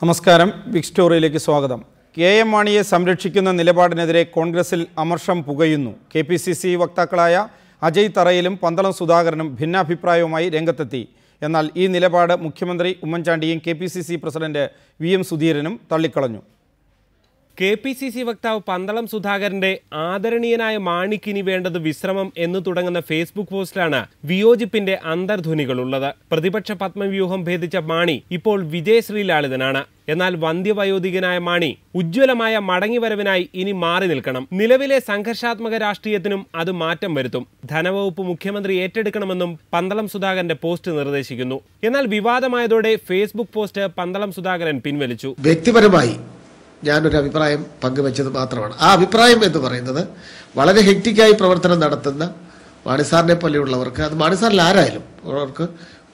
നമസ്കാരം. ബിഗ് സ്റ്റോറിയിലേക്ക് സ്വാഗതം. കെ.എം. മാണിയെ സംരക്ഷിക്കുന്ന നിലപാടിനെതിരെ കോൺഗ്രസിൽ അമർഷം പുകയുന്നു. കെ.പി.സി.സി വക്താക്കളായ അജയ് തറയിലും പന്തളം സുധാകരനും ഭിന്നാഭിപ്രായവുമായി രംഗത്തെത്തി. എന്നാൽ ഈ നിലപാട് മുഖ്യമന്ത്രി ഉമ്മൻചാണ്ടിയും കെ.പി.സി.സി പ്രസിഡന്റ് വി.എം. സുധീരനും തള്ളിക്കളഞ്ഞു. കെ.പി.സി.സി വക്താവ് പന്തളം സുധാകരന്റെ ആദരണീയനായ മാണിക്കിനി വേണ്ടത് വിശ്രമം എന്ന് തുടങ്ങുന്ന ഫേസ്ബുക്ക് പോസ്റ്റിലാണ് വിയോജിപ്പിന്റെ അന്തർധ്വനികളുള്ളത്. പ്രതിപക്ഷ പത്മവ്യൂഹം ഭേദിച്ച മാണി ഇപ്പോൾ വിജയശ്രീലാളിതനാണ്. എന്നാൽ വന്ധ്യവയോധികനായ മാണി ഉജ്ജ്വലമായ മടങ്ങിവരവിനായി ഇനി മാറി നിൽക്കണം. നിലവിലെ സംഘർഷാത്മക രാഷ്ട്രീയത്തിനും അത് മാറ്റം വരുത്തും. ധനവകുപ്പ് മുഖ്യമന്ത്രി ഏറ്റെടുക്കണമെന്നും പന്തളം സുധാകരന്റെ പോസ്റ്റ് നിർദ്ദേശിക്കുന്നു. എന്നാൽ വിവാദമായതോടെ ഫേസ്ബുക്ക് പോസ്റ്റ് പന്തളം സുധാകരൻ പിൻവലിച്ചു. വ്യക്തിപരമായി ഞാനൊരു അഭിപ്രായം പങ്കുവെച്ചത് മാത്രമാണ്. ആ അഭിപ്രായം എന്ന് പറയുന്നത് വളരെ ഹെക്റ്റിക്കായി പ്രവർത്തനം നടത്തുന്ന മാണിസാറിനെ പോലെയുള്ളവർക്ക്, അത് മാണിസാറിൽ ആരായാലും അവർക്ക്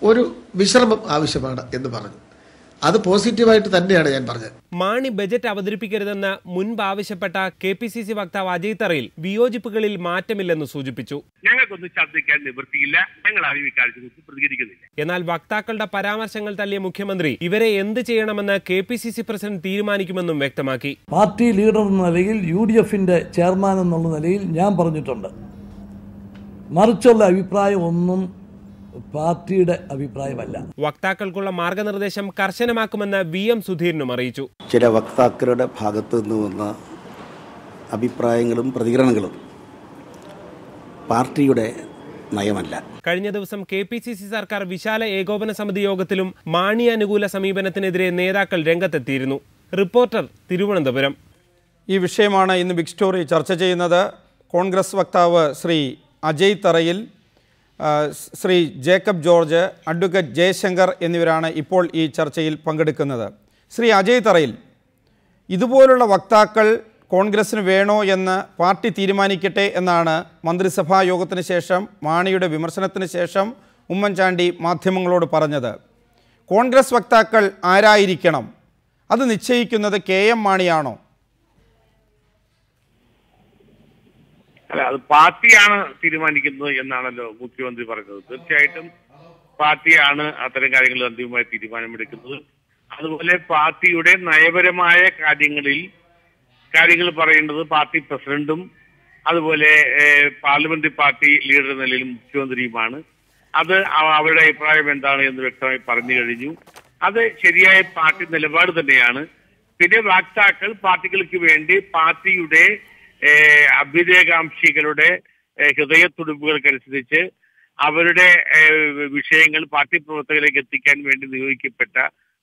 ഒരു വിശ്രമം ആവശ്യമാണ് എന്ന് പറഞ്ഞു. അത് പോസിറ്റീവായിട്ട് തന്നെയാണ് ഞാൻ പറഞ്ഞത്. മാണി ബജറ്റ് അവതരിപ്പിക്കരുതെന്ന് മുൻപ് ആവശ്യപ്പെട്ട കെ.പി.സി.സി വക്താവ് അജയ് തറയിൽ വിയോജിപ്പുകളിൽ മാറ്റമില്ലെന്ന് സൂചിപ്പിച്ചു. ഞങ്ങൾക്കൊന്നും ശബ്ദിക്കാൻ നിവൃത്തിയില്ല, ഞങ്ങൾ ആരും ഇക്കാര്യത്തിൽ പ്രതികരിക്കുന്നില്ല. എന്നാൽ വക്താക്കളുടെ പരാമർശങ്ങൾ തള്ളിയ മുഖ്യമന്ത്രി ഇവരെ എന്ത് ചെയ്യണമെന്ന് കെ.പി.സി.സി പ്രസിഡന്റ് തീരുമാനിക്കുമെന്നും വ്യക്തമാക്കി. പാർട്ടി ലീഡർ എന്ന നിലയിൽ UDFന്റെ ചെയർമാൻ എന്നുള്ള നിലയിൽ ഞാൻ പറഞ്ഞിട്ടുണ്ട്, മറിച്ചുള്ള അഭിപ്രായം ഒന്നും പാർട്ടിയുടെ അഭിപ്രായമല്ല. വക്താക്കൾക്കുള്ള മാർഗനിർദ്ദേശം കർശനമാക്കുമെന്ന് വി.എം. സുധീരനും അറിയിച്ചു. ചില വക്താക്കളുടെ ഭാഗത്തു നിന്ന് വന്ന അഭിപ്രായങ്ങളും പ്രതികരണങ്ങളും പാർട്ടിയുടെ നയമല്ല. കഴിഞ്ഞ ദിവസം കെ.പി.സി.സി സർക്കാർ വിശാല ഏകോപന സമിതി യോഗത്തിലും മാണി അനുകൂല സമീപനത്തിനെതിരെ നേതാക്കൾ രംഗത്തെത്തിയിരുന്നു. റിപ്പോർട്ടർ, തിരുവനന്തപുരം. ഈ വിഷയമാണ് ഇന്ന് ബിഗ് സ്റ്റോറി ചർച്ച ചെയ്യുന്നത്. കോൺഗ്രസ് വക്താവ് ശ്രീ അജയ് തറയിൽ, Shri Jacob George, advocate Jaishankar എന്നിവരാണ് ഇപ്പോൾ ഈ ചർച്ചയിൽ പങ്കെടുക്കുന്നത്. ശ്രീ അജയ് തറയിൽ, ഇതുപോലുള്ള വക്താക്കൾ കോൺഗ്രസ്സിന് വേണോ എന്ന് പാർട്ടി തീരുമാനിക്കട്ടെ എന്നാണ് മന്ത്രിസഭാ യോഗത്തിന് ശേഷം, മാണിയുടെ വിമർശനത്തിന് ശേഷം ഉമ്മൻചാണ്ടി മാധ്യമങ്ങളോട് പറഞ്ഞത്. കോൺഗ്രസ് വക്താക്കൾ ആരായിരിക്കണം, അത് നിശ്ചയിക്കുന്നത് കെ.എം. മാണിയാണോ? അല്ല, അത് പാർട്ടിയാണ് തീരുമാനിക്കുന്നത് എന്നാണല്ലോ മുഖ്യമന്ത്രി പറഞ്ഞത്. തീർച്ചയായിട്ടും പാർട്ടിയാണ് അത്തരം കാര്യങ്ങളിൽ അന്തിമമായി തീരുമാനമെടുക്കുന്നത്. അതുപോലെ പാർട്ടിയുടെ നയപരമായ കാര്യങ്ങൾ പറയേണ്ടത് പാർട്ടി പ്രസിഡന്റും അതുപോലെ പാർലമെന്ററി പാർട്ടി ലീഡർ എന്ന നിലയിൽ മുഖ്യമന്ത്രിയുമാണ്. അത് അവരുടെ അഭിപ്രായം എന്താണ് എന്ന് വ്യക്തമായി പറഞ്ഞു കഴിഞ്ഞു. അത് ശരിയായ പാർട്ടി നിലപാട് തന്നെയാണ്. പിന്നെ വക്താക്കൾ പാർട്ടികൾക്ക് വേണ്ടി പാർട്ടിയുടെ അഭ്യുദയകാംക്ഷികളുടെ ഹൃദയത്തുടിപ്പുകൾക്കനുസരിച്ച് അവരുടെ വിഷയങ്ങൾ പാർട്ടി പ്രവർത്തകരിലേക്ക് എത്തിക്കാൻ വേണ്ടി നിയോഗിക്കപ്പെട്ട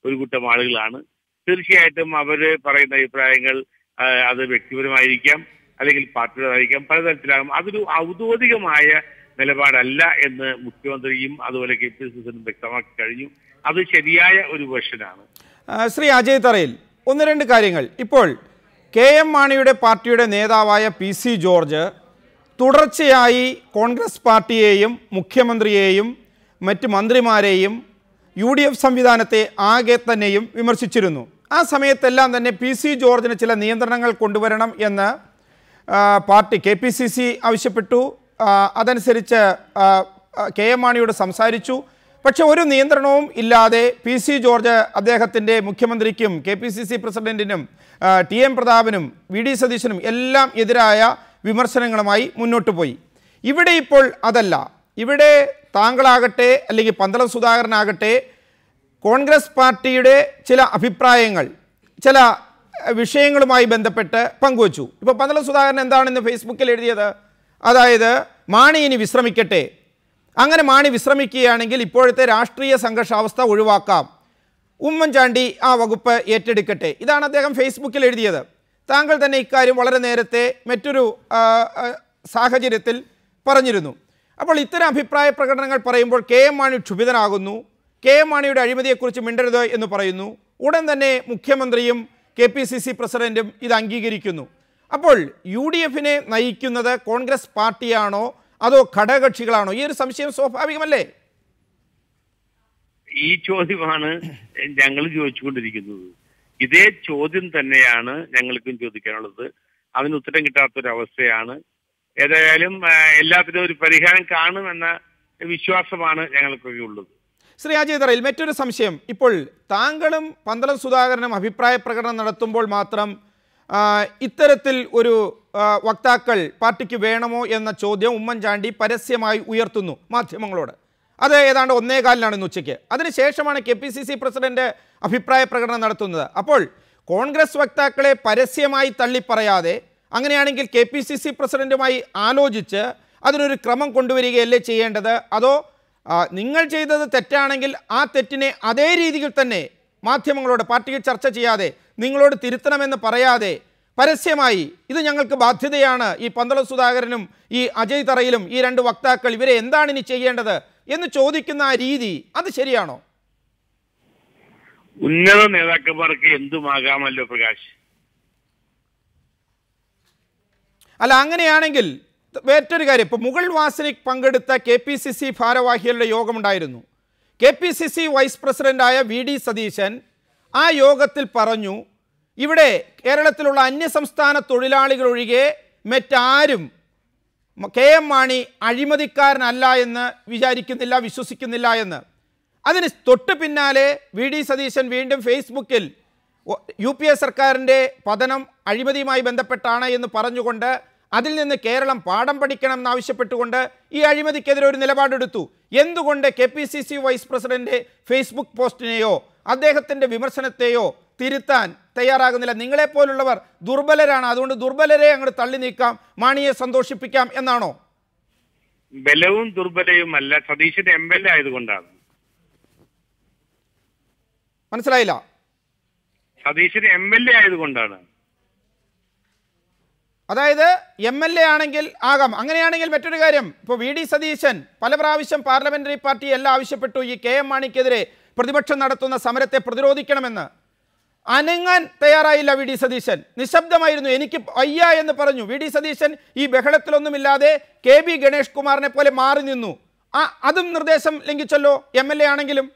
ഒരു കൂട്ടം ആളുകളാണ്. തീർച്ചയായിട്ടും അവർ പറയുന്ന അഭിപ്രായങ്ങൾ അത് വ്യക്തിപരമായിരിക്കാം, അല്ലെങ്കിൽ പാർട്ടിയുടേതായിരിക്കാം, പലതരത്തിലാകും. അതൊരു ഔദ്യോഗികമായ നിലപാടല്ല എന്ന് മുഖ്യമന്ത്രിയും അതുപോലെ കെ.പി.സി.സിയും വ്യക്തമാക്കി കഴിഞ്ഞു. അത് ശരിയായ ഒരു വേർഷനാണ്. ശ്രീ അജയ് തറയിൽ, ഒന്ന് രണ്ട് കാര്യങ്ങൾ. ഇപ്പോൾ കെ.എം. മാണിയുടെ പാർട്ടിയുടെ നേതാവായ പി.സി. ജോർജ് തുടർച്ചയായി കോൺഗ്രസ് പാർട്ടിയെയും മുഖ്യമന്ത്രിയെയും മറ്റ് മന്ത്രിമാരെയും UDF സംവിധാനത്തെ ആകെ തന്നെയും വിമർശിച്ചിരുന്നു. ആ സമയത്തെല്ലാം തന്നെ പി.സി. ജോർജിന് ചില നിയന്ത്രണങ്ങൾ കൊണ്ടുവരണം എന്ന് പാർട്ടി കെ.പി.സി.സി ആവശ്യപ്പെട്ടു. അതനുസരിച്ച് കെ.എം. മാണിയോട് സംസാരിച്ചു. പക്ഷെ ഒരു നിയന്ത്രണവും ഇല്ലാതെ പി.സി. ജോർജ് അദ്ദേഹത്തിൻ്റെ മുഖ്യമന്ത്രിക്കും കെ.പി.സി.സി പ്രസിഡന്റിനും ടി.എം. പ്രതാപനും വി.ഡി. സതീശനും എല്ലാം എതിരായ വിമർശനങ്ങളുമായി മുന്നോട്ട് പോയി. ഇവിടെ ഇപ്പോൾ അതല്ല. ഇവിടെ താങ്കളാകട്ടെ അല്ലെങ്കിൽ പന്തളം സുധാകരനാകട്ടെ കോൺഗ്രസ് പാർട്ടിയുടെ ചില അഭിപ്രായങ്ങൾ ചില വിഷയങ്ങളുമായി ബന്ധപ്പെട്ട് പങ്കുവച്ചു. ഇപ്പോൾ പന്തളം സുധാകരൻ എന്താണെന്ന് ഫേസ്ബുക്കിൽ എഴുതിയത്, അതായത് മാണി ഇനി വിശ്രമിക്കട്ടെ, അങ്ങനെ മാണി വിശ്രമിക്കുകയാണെങ്കിൽ ഇപ്പോഴത്തെ രാഷ്ട്രീയ സംഘർഷാവസ്ഥ ഒഴിവാക്കാം, ഉമ്മൻചാണ്ടി ആ വകുപ്പ് ഏറ്റെടുക്കട്ടെ. ഇതാണ് അദ്ദേഹം ഫേസ്ബുക്കിൽ എഴുതിയത്. താങ്കൾ തന്നെ ഇക്കാര്യം വളരെ നേരത്തെ മറ്റൊരു സാഹചര്യത്തിൽ പറഞ്ഞിരുന്നു. അപ്പോൾ ഇത്തരം അഭിപ്രായ പ്രകടനങ്ങൾ പറയുമ്പോൾ കെ.എം. മാണി ക്ഷുഭിതനാകുന്നു, കെ.എം. മാണിയുടെ അഴിമതിയെക്കുറിച്ച് മിണ്ടരുത് എന്ന് പറയുന്നു. ഉടൻ തന്നെ മുഖ്യമന്ത്രിയും കെ.പി.സി.സി പ്രസിഡന്റും ഇത് അംഗീകരിക്കുന്നു. അപ്പോൾ UDFനെ നയിക്കുന്നത് കോൺഗ്രസ് പാർട്ടിയാണോ അതോ ഘടകകക്ഷികളാണോ? ഈ ഒരു സംശയം സ്വാഭാവികമല്ലേ? ഈ ചോദ്യമാണ് ഞങ്ങൾ ചോദിച്ചുകൊണ്ടിരിക്കുന്നത്. ഇതേ ചോദ്യം തന്നെയാണ് ഞങ്ങൾക്കും ചോദിക്കാനുള്ളത്. അതിന് ഉത്തരം കിട്ടാത്തൊരവസ്ഥയാണ്. ഏതായാലും എല്ലാത്തിനും ഒരു പരിഹാരം കാണുമെന്ന വിശ്വാസമാണ് ഞങ്ങൾക്കൊക്കെ ഉള്ളത്. ശ്രീ അജയ് തറയിൽ മറ്റൊരു സംശയം. ഇപ്പോൾ താങ്കളും പന്തളം സുധാകരനും അഭിപ്രായ പ്രകടനം നടത്തുമ്പോൾ മാത്രം ഇത്തരത്തിൽ ഒരു വക്താക്കൾ പാർട്ടിക്ക് വേണമോ എന്ന ചോദ്യം ഉമ്മൻചാണ്ടി പരസ്യമായി ഉയർത്തുന്നു മാധ്യമങ്ങളോട്. അത് ഏതാണ്ട് 1:15 ഇന്ന് ഉച്ചയ്ക്ക്. അതിനുശേഷമാണ് KPCC പ്രസിഡന്റ് അഭിപ്രായ പ്രകടനം നടത്തുന്നത്. അപ്പോൾ കോൺഗ്രസ് വക്താക്കളെ പരസ്യമായി തള്ളിപ്പറയാതെ അങ്ങനെയാണെങ്കിൽ KPCC പ്രസിഡന്റുമായി ആലോചിച്ച് അതിനൊരു ക്രമം കൊണ്ടുവരികയല്ലേ ചെയ്യേണ്ടത്? അതോ നിങ്ങൾ ചെയ്തത് തെറ്റാണെങ്കിൽ ആ തെറ്റിനെ അതേ രീതിയിൽ തന്നെ മാധ്യമങ്ങളോട് പാർട്ടിയിൽ ചർച്ച ചെയ്യാതെ നിങ്ങളോട് തിരുത്തണമെന്ന് പറയാതെ പരസ്യമായി ഇത് ഞങ്ങൾക്ക് ബാധ്യതയാണ്, ഈ പന്തളം സുധാകരനും ഈ അജയ് തറയിലും ഈ 2 വക്താക്കൾ ഇവരെ എന്താണ് ഇനി ചെയ്യേണ്ടത് എന്ന് ചോദിക്കുന്ന ആ രീതി അത് ശരിയാണോ? ഉന്നത നേതാക്കന്മാർക്ക് എന്തുമാകാമല്ലോ പ്രകാശ്. അല്ല, അങ്ങനെയാണെങ്കിൽ മറ്റൊരു കാര്യം, ഇപ്പോൾ മുഗൾ വാസനിക് പങ്കെടുത്ത KPCC ഭാരവാഹികളുടെ യോഗമുണ്ടായിരുന്നു. KPCC വൈസ് പ്രസിഡന്റായ VD സതീശൻ ആ യോഗത്തിൽ പറഞ്ഞു, ഇവിടെ കേരളത്തിലുള്ള അന്യസംസ്ഥാന തൊഴിലാളികൾ ഒഴികെ മറ്റാരും KM മാണി അഴിമതിക്കാരനല്ല എന്ന് വിചാരിക്കുന്നില്ല, വിശ്വസിക്കുന്നില്ല എന്ന്. അതിന് തൊട്ട് പിന്നാലെ VD സതീശൻ വീണ്ടും ഫേസ്ബുക്കിൽ UPA സർക്കാരിൻ്റെ പതനം അഴിമതിയുമായി ബന്ധപ്പെട്ടാണ് എന്ന് പറഞ്ഞുകൊണ്ട് അതിൽ നിന്ന് കേരളം പാഠം പഠിക്കണം എന്നാവശ്യപ്പെട്ടുകൊണ്ട് ഈ അഴിമതിക്കെതിരെ ഒരു നിലപാടെടുത്തു. എന്തുകൊണ്ട് KPCC വൈസ് പ്രസിഡന്റ് ഫേസ്ബുക്ക് പോസ്റ്റിനെയോ അദ്ദേഹത്തിൻ്റെ വിമർശനത്തെയോ തിരുത്താൻ തയ്യാറാകുന്നില്ല? നിങ്ങളെപ്പോലുള്ളവർ ദുർബലരാണ്, അതുകൊണ്ട് ദുർബലരെ അങ്ങോട്ട് തള്ളി നീക്കാം, മാണിയെ സന്തോഷിപ്പിക്കാം എന്നാണോ? ബലവും ദുർബലയുമല്ല, സതീശൻ MLA ആയതുകൊണ്ടാണ്. മനസ്സിലായില്ല? സതീശൻ MLA ആയതുകൊണ്ടാണ്. അതായത് MLA ആണെങ്കിൽ ആകാം. അങ്ങനെയാണെങ്കിൽ മറ്റൊരു കാര്യം, ഇപ്പോൾ VD സതീശൻ പല പ്രാവശ്യം പാർലമെന്ററി പാർട്ടി എല്ലാം ആവശ്യപ്പെട്ടു ഈ KM മാണിക്കെതിരെ പ്രതിപക്ഷം നടത്തുന്ന സമരത്തെ പ്രതിരോധിക്കണമെന്ന്. അനങ്ങാൻ തയ്യാറായില്ല VD സതീശൻ, നിശബ്ദമായിരുന്നു. എനിക്ക് വയ്യ എന്ന് പറഞ്ഞു. VD സതീശൻ ഈ ബഹളത്തിലൊന്നുമില്ലാതെ KB ഗണേഷ് കുമാറിനെ പോലെ മാറി നിന്നു. അതും നിർദ്ദേശം ലംഘിച്ചല്ലോ MLA ആണെങ്കിലും.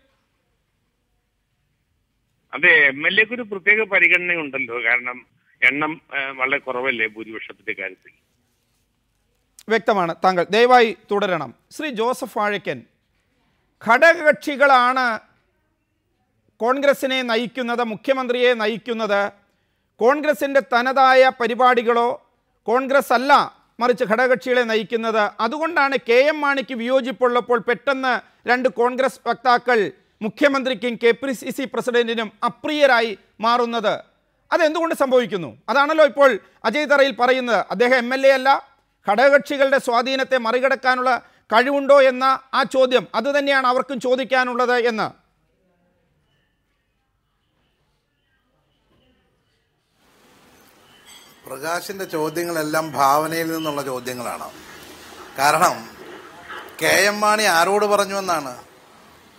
അതെ, MLAക്ക് ഒരു പ്രത്യേക പരിഗണനയുണ്ടല്ലോ, കാരണം എണ്ണം വളരെ കുറവല്ലേ ഭൂരിപക്ഷത്തിന്റെ കാര്യത്തിൽ. വ്യക്തമാണ്. താങ്കൾ ദയവായി തുടരണം. ശ്രീ ജോസഫ് വാഴക്കൻ, ഘടകകക്ഷികളാണ് കോൺഗ്രസിനെ നയിക്കുന്നത്, മുഖ്യമന്ത്രിയെ നയിക്കുന്നത്. കോൺഗ്രസിൻ്റെ തനതായ പരിപാടികളോ കോൺഗ്രസ് അല്ല, മറിച്ച് ഘടകകക്ഷികളെ നയിക്കുന്നത്. അതുകൊണ്ടാണ് KM മാണിക്ക് വിയോജിപ്പുള്ളപ്പോൾ പെട്ടെന്ന് 2 കോൺഗ്രസ് വക്താക്കൾ മുഖ്യമന്ത്രിക്കും KPCC പ്രസിഡന്റിനും അപ്രിയരായി മാറുന്നത്. അതെന്തുകൊണ്ട് സംഭവിക്കുന്നു? അതാണല്ലോ ഇപ്പോൾ അജയ് തറയിൽ പറയുന്നത്. അദ്ദേഹം MLA അല്ല, ഘടകകക്ഷികളുടെ സ്വാധീനത്തെ മറികടക്കാനുള്ള കഴിവുണ്ടോ എന്ന ആ ചോദ്യം അത് തന്നെയാണ് അവർക്കും ചോദിക്കാനുള്ളത് എന്ന്. പ്രകാശിന്റെ ചോദ്യങ്ങളെല്ലാം ഭാവനയിൽ നിന്നുള്ള ചോദ്യങ്ങളാണ്. കാരണം KM മാണി ആരോട് പറഞ്ഞു എന്നാണ്.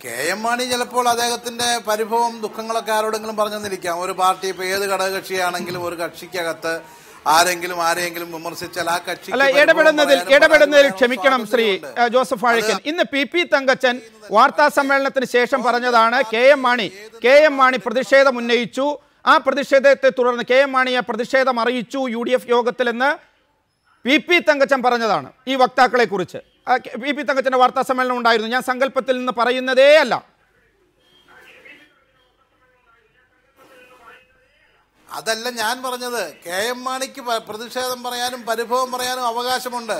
KM മാണി ചിലപ്പോൾ അദ്ദേഹത്തിന്റെ പരിഭവം ദുഃഖങ്ങളൊക്കെ ആരോടെങ്കിലും പറഞ്ഞെന്നിരിക്കാം. ഒരു പാർട്ടി ഇപ്പൊ ഏത് ഘടകകക്ഷിയാണെങ്കിലും ഒരു കക്ഷിക്കകത്ത് ആരെങ്കിലും വിമർശിച്ചാൽ ആ കക്ഷി ഇടപെടുന്നതിൽ ക്ഷമിക്കണം ശ്രീ ജോസഫ് വാഴക്കൻ. ഇന്ന് PP തങ്കച്ചൻ വാർത്താ സമ്മേളനത്തിന് ശേഷം പറഞ്ഞതാണ് KM മാണി പ്രതിഷേധം ഉന്നയിച്ചു. ആ പ്രതിഷേധത്തെ തുടർന്ന് KM മാണിയെ പ്രതിഷേധം അറിയിച്ചു UDF യോഗത്തിലെന്ന് PP തങ്കച്ചൻ പറഞ്ഞതാണ് ഈ വക്താക്കളെ കുറിച്ച്. PP തങ്കച്ചന്റെ വാർത്താ സമ്മേളനം ഉണ്ടായിരുന്നു. ഞാൻ സങ്കല്പത്തിൽ നിന്ന് പറയുന്നതേ അല്ല. അതല്ല ഞാൻ പറഞ്ഞത്. KM മാണിക്ക് പ്രതിഷേധം പറയാനും പരിഭവം പറയാനും അവകാശമുണ്ട്.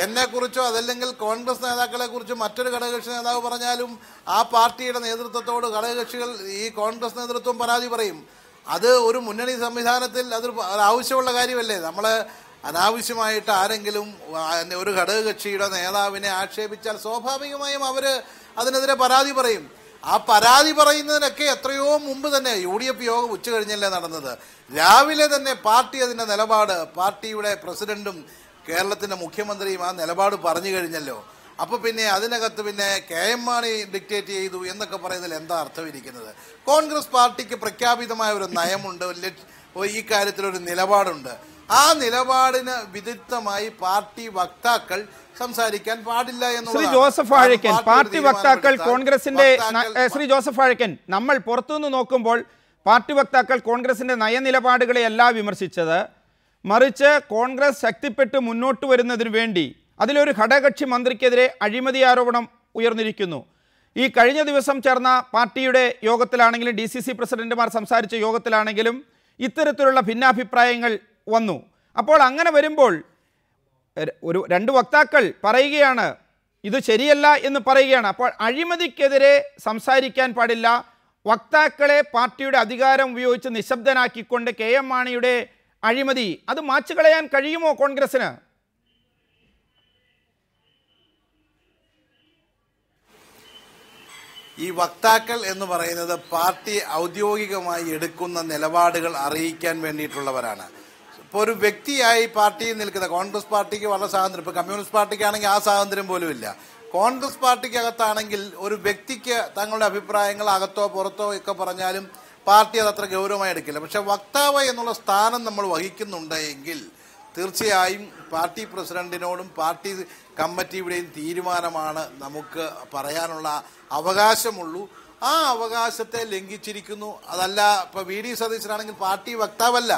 എന്നെക്കുറിച്ചോ അതല്ലെങ്കിൽ കോൺഗ്രസ് നേതാക്കളെ കുറിച്ച് മറ്റൊരു ഘടകകക്ഷി നേതാവ് പറഞ്ഞാലും ആ പാർട്ടിയുടെ നേതൃത്വത്തോട് ഘടകകക്ഷികൾ ഈ കോൺഗ്രസ് നേതൃത്വം പരാതി പറയും. അത് ഒരു മുന്നണി സംവിധാനത്തിൽ അതൊരു ആവശ്യമുള്ള കാര്യമല്ലേ? നമ്മൾ അനാവശ്യമായിട്ട് ആരെങ്കിലും ഒരു ഘടകകക്ഷിയുടെ നേതാവിനെ ആക്ഷേപിച്ചാൽ സ്വാഭാവികമായും അവർ അതിനെതിരെ പരാതി പറയും. ആ പരാതി പറയുന്നതിനൊക്കെ എത്രയോ മുമ്പ് തന്നെ UDF യോഗം ഉച്ച കഴിഞ്ഞല്ലേ നടന്നത്. രാവിലെ തന്നെ പാർട്ടി അതിൻ്റെ നിലപാട്, പാർട്ടിയുടെ പ്രസിഡന്റും കേരളത്തിൻ്റെ മുഖ്യമന്ത്രിയും ആ നിലപാട് പറഞ്ഞു കഴിഞ്ഞല്ലോ. അപ്പോൾ പിന്നെ അതിനകത്ത് പിന്നെ KM മാണി ഡിക്റ്റേറ്റ് ചെയ്തു എന്നൊക്കെ പറയുന്നതിൽ എന്താ അർത്ഥമിരിക്കുന്നത്? കോൺഗ്രസ് പാർട്ടിക്ക് പ്രഖ്യാപിതമായ ഒരു നയമുണ്ട്, ഈ കാര്യത്തിലൊരു നിലപാടുണ്ട്. ആ നിലപാടിന് വിരുദ്ധമായി പാർട്ടി വക്താക്കൾ സംസാരിക്കാൻ പാടില്ല ശ്രീ ജോസഫ് വാഴക്കൻ. പാർട്ടി വക്താക്കൾ കോൺഗ്രസിന്റെ ശ്രീ ജോസഫ് വാഴക്കൻ, നമ്മൾ പുറത്തുനിന്ന് നോക്കുമ്പോൾ പാർട്ടി വക്താക്കൾ കോൺഗ്രസിന്റെ നയനിലപാടുകളെയല്ല വിമർശിച്ചത്, മറിച്ച് കോൺഗ്രസ് ശക്തിപ്പെട്ട് മുന്നോട്ട് വരുന്നതിന് വേണ്ടി അതിലൊരു ഘടകകക്ഷി മന്ത്രിക്കെതിരെ അഴിമതി ആരോപണം ഉയർന്നിരിക്കുന്നു. ഈ കഴിഞ്ഞ ദിവസം ചേർന്ന പാർട്ടിയുടെ യോഗത്തിലാണെങ്കിലും DCC പ്രസിഡന്റുമാർ സംസാരിച്ച യോഗത്തിലാണെങ്കിലും ഇത്തരത്തിലുള്ള ഭിന്നാഭിപ്രായങ്ങൾ വന്നു. അപ്പോൾ അങ്ങനെ വരുമ്പോൾ രണ്ട് വക്താക്കൾ പറയുകയാണ് ഇത് ശരിയല്ല എന്ന് പറയുകയാണ്. അപ്പോൾ അഴിമതിക്കെതിരെ സംസാരിക്കാൻ പാടില്ല, വക്താക്കളെ പാർട്ടിയുടെ അധികാരം ഉപയോഗിച്ച് നിശബ്ദനാക്കിക്കൊണ്ട് KM മാണിയുടെ അഴിമതി അത് മാച്ചുകളയാൻ കഴിയുമോ കോൺഗ്രസിന്? ഈ വക്താക്കൾ എന്ന് പറയുന്നത് പാർട്ടി ഔദ്യോഗികമായി എടുക്കുന്ന നിലപാടുകൾ അറിയിക്കാൻ വേണ്ടിയിട്ടുള്ളവരാണ്. ഇപ്പോൾ ഒരു വ്യക്തിയായി പാർട്ടിയിൽ നിൽക്കുന്ന കോൺഗ്രസ് പാർട്ടിക്ക് വളരെ സ്വാതന്ത്ര്യം, ഇപ്പോൾ കമ്മ്യൂണിസ്റ്റ് പാർട്ടിക്കാണെങ്കിൽ ആ സ്വാതന്ത്ര്യം പോലും ഇല്ല. കോൺഗ്രസ് പാർട്ടിക്കകത്താണെങ്കിൽ ഒരു വ്യക്തിക്ക് തങ്ങളുടെ അഭിപ്രായങ്ങൾ അകത്തോ പുറത്തോ ഒക്കെ പറഞ്ഞാലും പാർട്ടി അത് അത്ര ഗൗരവമായി എടുക്കില്ല. പക്ഷെ വക്താവ് എന്നുള്ള സ്ഥാനം നമ്മൾ വഹിക്കുന്നുണ്ട് എങ്കിൽ തീർച്ചയായും പാർട്ടി പ്രസിഡന്റിനോടും പാർട്ടി കമ്മിറ്റിയുടെയും തീരുമാനമാണ് നമുക്ക് പറയാനുള്ള അവകാശമുള്ളൂ. ആ അവകാശത്തെ ലംഘിച്ചിരിക്കുന്നു. അതല്ല, ഇപ്പോൾ VD സതീശനാണെങ്കിൽ പാർട്ടി വക്താവല്ല,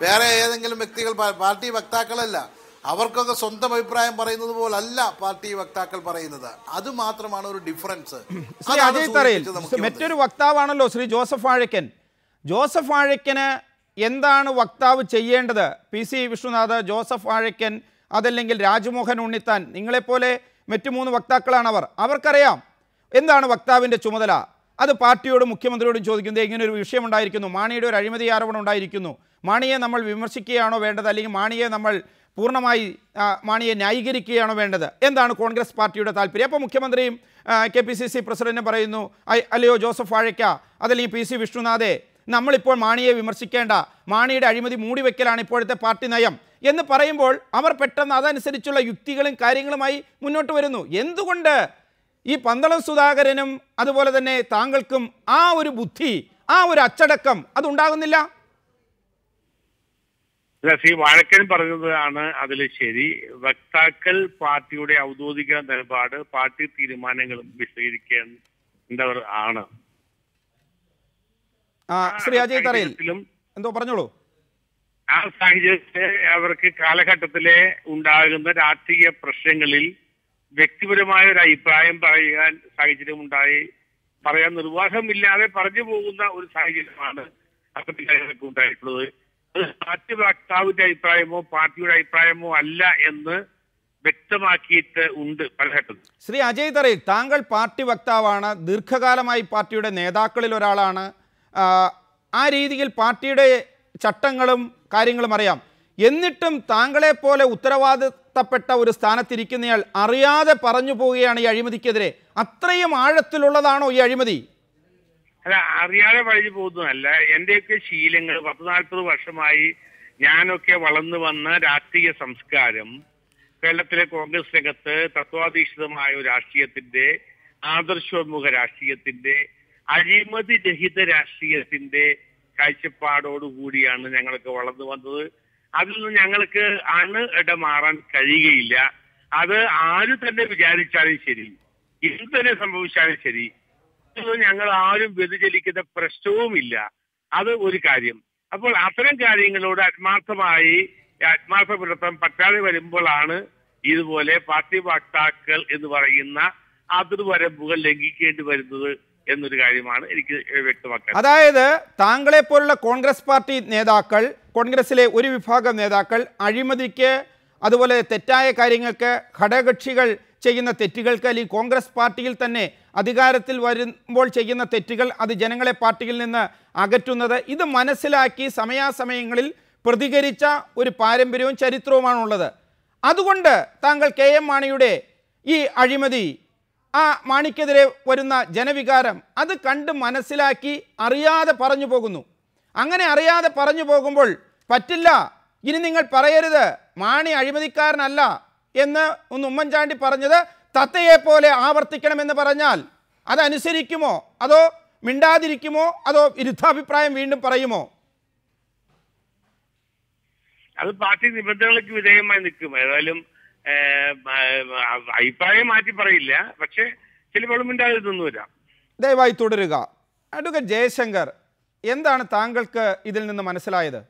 വേറെ ഏതെങ്കിലും വ്യക്തികൾ പാർട്ടി വക്താക്കളല്ല, അവർക്കൊക്കെ സ്വന്തം അഭിപ്രായം പറയുന്നത് പോലല്ല പാർട്ടി വക്താക്കൾ പറയുന്നത്. അത് മാത്രമാണ് ഒരു ഡിഫറൻസ്. മറ്റൊരു വക്താവാണല്ലോ ശ്രീ ജോസഫ് വാഴക്കൻ. ജോസഫ് വാഴക്കന് എന്താണ് വക്താവ് ചെയ്യേണ്ടത്? PC വിശ്വനാഥ്, ജോസഫ് വാഴക്കൻ, അതല്ലെങ്കിൽ രാജ്മോഹൻ ഉണ്ണിത്താൻ, നിങ്ങളെപ്പോലെ മറ്റു 3 വക്താക്കളാണ് അവർക്കറിയാം എന്താണ് വക്താവിൻ്റെ ചുമതല. അത് പാർട്ടിയോടും മുഖ്യമന്ത്രിയോടും ചോദിക്കുന്നത് ഇങ്ങനെ ഒരു വിഷയം ഉണ്ടായിരിക്കുന്നു, മാണിയുടെ ഒരു അഴിമതി ആരോപണം ഉണ്ടായിരിക്കുന്നു, മാണിയെ നമ്മൾ വിമർശിക്കുകയാണോ വേണ്ടത്, അല്ലെങ്കിൽ മാണിയെ നമ്മൾ പൂർണ്ണമായി മാണിയെ ന്യായീകരിക്കുകയാണോ വേണ്ടത്, എന്താണ് കോൺഗ്രസ് പാർട്ടിയുടെ താല്പര്യം? അപ്പോൾ മുഖ്യമന്ത്രിയും KPCC പ്രസിഡന്റും പറയുന്നു, അല്ലയോ ജോസഫ് വാഴക്ക, അതല്ലെങ്കിൽ PC വിശ്വനാഥേ, നമ്മളിപ്പോൾ മാണിയെ വിമർശിക്കേണ്ട, മാണിയുടെ അഴിമതി മൂടിവെക്കലാണ് ഇപ്പോഴത്തെ പാർട്ടി നയം എന്ന് പറയുമ്പോൾ അവർ പെട്ടെന്ന് അതനുസരിച്ചുള്ള യുക്തികളും കാര്യങ്ങളുമായി മുന്നോട്ട് വരുന്നു. എന്തുകൊണ്ട് ഈ പന്തളം സുധാകരനും അതുപോലെ തന്നെ താങ്കൾക്കും ആ ഒരു ബുദ്ധി, ആ ഒരു അച്ചടക്കം അതുണ്ടാകുന്നില്ല? ശ്രീ വാഴക്കൻ പറഞ്ഞതാണ് അതിൽ ശരി. വക്താക്കൾ പാർട്ടിയുടെ ഔദ്യോഗിക നിലപാട്, പാർട്ടി തീരുമാനങ്ങളും വിശദീകരിക്കേണ്ടവർ ആണ്. ശ്രീ അജയ് തറയിൽ എന്തോ പറഞ്ഞോളൂ. ആ സാഹചര്യത്തിൽ അവർക്ക് കാലഘട്ടത്തിലെ ഉണ്ടാകുന്ന രാഷ്ട്രീയ പ്രശ്നങ്ങളിൽ വ്യക്തിപരമായ ഒരു അഭിപ്രായം പറയാൻ സാഹചര്യം പറയാൻ നിർവാഹമില്ലാതെ പറഞ്ഞു പോകുന്ന ഒരു സാഹചര്യമാണ് അത്തരത്തിലൊക്കെ ഉണ്ടായിട്ടുള്ളത്. അത് പാർട്ടി വക്താവിന്റെ അഭിപ്രായമോ പാർട്ടിയുടെ അഭിപ്രായമോ അല്ല എന്ന് വ്യക്തമാക്കിയിട്ട് ഉണ്ട് പലഘട്ടത്തിൽ. ശ്രീ അജയ് തറയിൽ, താങ്കൾ പാർട്ടി വക്താവാണ്, ദീർഘകാലമായി പാർട്ടിയുടെ നേതാക്കളിൽ ഒരാളാണ്. ആ രീതിയിൽ പാർട്ടിയുടെ ചട്ടങ്ങളും കാര്യങ്ങളും അറിയാം. എന്നിട്ടും താങ്കളെപ്പോലെ ഉത്തരവാദിത്തപ്പെട്ട ഒരു സ്ഥാനത്തിരിക്കുന്നയാൾ അറിയാതെ പറഞ്ഞു പോവുകയാണ് ഈ അഴിമതിക്കെതിരെ. അത്രയും ആഴത്തിലുള്ളതാണോ ഈ അഴിമതി? അല്ല, അറിയാതെ വഴി പോകുന്നതല്ല. എന്റെയൊക്കെ ശീലങ്ങൾ 10-40 വർഷമായി ഞാനൊക്കെ വളർന്നു വന്ന രാഷ്ട്രീയ സംസ്കാരം, കേരളത്തിലെ കോൺഗ്രസ് രംഗത്ത് തത്വാധീഷ്ഠിതമായ ഒരു രാഷ്ട്രീയത്തിന്റെ, ആദർശോന്മുഖ രാഷ്ട്രീയത്തിന്റെ, അഴിമതി രഹിത രാഷ്ട്രീയത്തിന്റെ കാഴ്ചപ്പാടോടുകൂടിയാണ് ഞങ്ങളൊക്കെ വളർന്നു വന്നത്. അതിൽ നിന്ന് ഞങ്ങൾക്ക് ഇടമാറാൻ കഴിയുകയില്ല. അത് ആര് തന്നെ വിചാരിച്ചാലും ശരി, എന്ത് തന്നെ സംഭവിച്ചാലും ശരി, ഞങ്ങൾ ആരും വ്യതിചലിക്കുന്ന പ്രശ്നവുമില്ല. അത് ഒരു കാര്യം. അപ്പോൾ അത്തരം കാര്യങ്ങളോട് ആത്മാർത്ഥപ്പെടുത്താൻ പറ്റാതെ വരുമ്പോഴാണ് ഇതുപോലെ പാർട്ടി വക്താക്കൾ എന്ന് പറയുന്ന അതിർവരമ്പുകൾ ലംഘിക്കേണ്ടി വരുന്നത് എന്നൊരു കാര്യമാണ് എനിക്ക് വ്യക്തമാക്കാൻ. അതായത് താങ്കളെ പോലുള്ള കോൺഗ്രസ് പാർട്ടി നേതാക്കൾ, കോൺഗ്രസിലെ ഒരു വിഭാഗം നേതാക്കൾ അഴിമതിക്ക്, അതുപോലെ തെറ്റായ കാര്യങ്ങൾക്ക്, ഘടകകക്ഷികൾ ചെയ്യുന്ന തെറ്റുകൾക്ക്, അല്ലെങ്കിൽ കോൺഗ്രസ് പാർട്ടിയിൽ തന്നെ അധികാരത്തിൽ വരുമ്പോൾ ചെയ്യുന്ന തെറ്റുകൾ, അത് ജനങ്ങളെ പാർട്ടിയിൽ നിന്ന് അകറ്റുന്നത്, ഇത് മനസ്സിലാക്കി സമയാസമയങ്ങളിൽ പ്രതികരിച്ച ഒരു പാരമ്പര്യവും ചരിത്രവുമാണുള്ളത്. അതുകൊണ്ട് താങ്കൾ KM മാണിയുടെ ഈ അഴിമതി, ആ മാണിക്കെതിരെ വരുന്ന ജനവികാരം അത് കണ്ട് മനസ്സിലാക്കി അറിയാതെ പറഞ്ഞു പോകുന്നു. അങ്ങനെ അറിയാതെ പറഞ്ഞു പോകുമ്പോൾ പറ്റില്ല, ഇനി നിങ്ങൾ പറയരുത് മാണി അഴിമതിക്കാരനല്ല എന്ന് ഉമ്മൻചാണ്ടി പറഞ്ഞത് തത്തയെപ്പോലെ ആവർത്തിക്കണമെന്ന് പറഞ്ഞാൽ അതനുസരിക്കുമോ, അതോ മിണ്ടാതിരിക്കുമോ, അതോ വിരുദ്ധാഭിപ്രായം വീണ്ടും പറയുമോ? അത് പാർട്ടി നിബന്ധനകൾക്ക് വിധേയമായി നിൽക്കും. ഏതായാലും അഭിപ്രായം മാറ്റി പറയില്ല, പക്ഷെ ചിലപ്പോൾ മിണ്ടാതിരുന്നു വരാം. ദയവായി തുടരുക. അഡ്വക്കേറ്റ് ജയശങ്കർ, എന്താണ് താങ്കൾക്ക് ഇതിൽ നിന്ന് മനസ്സിലായത്?